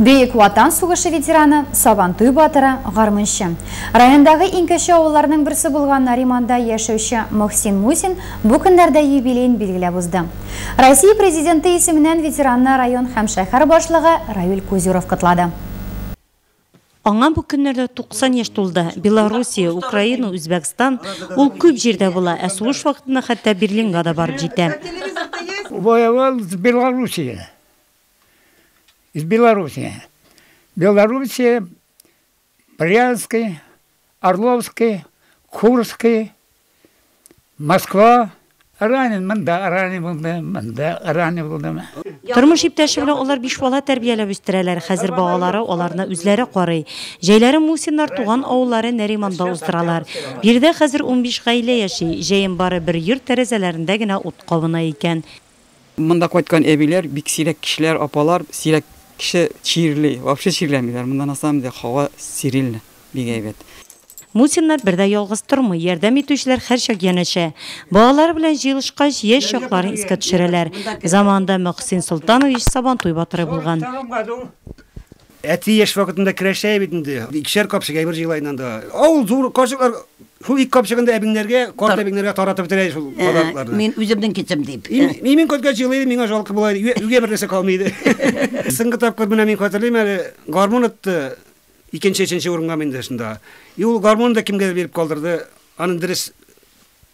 Бейік Ватан сугышы ветераны Сабантуй батыры Гармыншы. Райондағы инкеші ауыларының бірсі болған Нариманда яшеуші Мухсин Мусин бұл күндерде юбилейін белгілеп uzды. Россия президенті есімінен ветеранны район һәм шәһәр башлығы Равиль Кузюров құтлады. Аңа бұл күннерде 90 яш толды. Белоруссия, Украина, Өзбекстан ол көп жерде була. Сугыш вакытында хәтта Берлинга да барып җитә. Воевал с Белоруссией. Из Белоруссии. Белоруссия, Брянской, Орловской, Курской, Москва. Ранен булды. Тормыш иптәше белән алар 5 бала тәрбияләп үстерәләр. Хәзер балалары аларны үзләре карый. Җәйләре Мусиннар туган авыллары Нариманда уздыралар. Бирдә хәзер 15 гаилә яши. Җәем бары бер йорт тәрәзәләрендә генә ут кабына икән. Монда кайткан әбиләр, бик сирәк кешеләр, апалар, сирәк кеше чирли, вообще чирләмиләр. Монда на самом деле һава сирильне, бик әйбәт. Мусиннар бердә ялгыз тормый, ярдәм итүчеләр һәрчак янәшә. Балалар белән җыелышкач яшь чакларын искә төшерәләр. Заманда Мөхсин Солтанович Сабантуй батыры булган. Әти яшь вакытында көрәшә бит инде. Икешәр капчык әйбер җыйлайнан да. Авыл зур капчыклар, шул ике капчыгында әбиңнәргә, карт әбиңнәргә таратып бетерә шул балаларны. Мин үземнән китсем дип. Мин көткә җыйлыйм, миңа жалкы була, үгә бер нәрсә калмый. Соңгы тапкыр менә мин хәтерлим әле, гармун отты. Икенче урынга менде шунда. Ул гармонда кимгә берип калдырды. Аны дөрес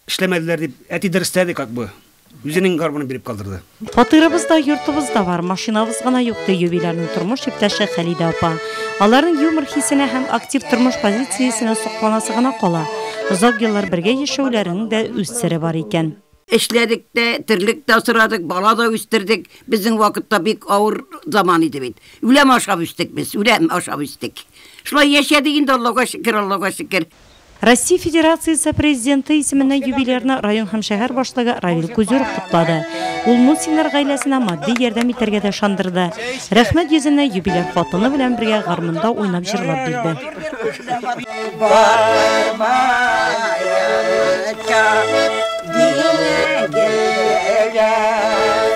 эшләмәделәр дип, әти дөрестәде как бы. Үзенең гармонын берип калдырды. Фатирыбызда, йортыбызда бар, машинабыз гына юк ди юбилярның тормыш иптәше Хәлидә апа. Аларның юмор хисенә һәм актив тормыш позициясенә сокланасы гына кала. Озак еллар бергә яшәүләренең дә үз сере бар икән. Эшләдек тә, тирлек тә асрадык, бала да үстердек. Безнең вакытта бик авыр заман иде бит. Үләм ашап үстек без, үләм ашап үстек. Шулай яшәдек инде, Аллаһка шөкер. Россия Федерациясы президенты исеменнән юбилейны район һәм шәһәр башлыгы Равиль Кузюров котлады. Ул Мусиннар гаиләсенә матди ярдәм итәргә дә шандырды. Рәхмәт йөзенә юбилей хатыны белән бергә гармунда уйнап җырлап бирде. Yeah.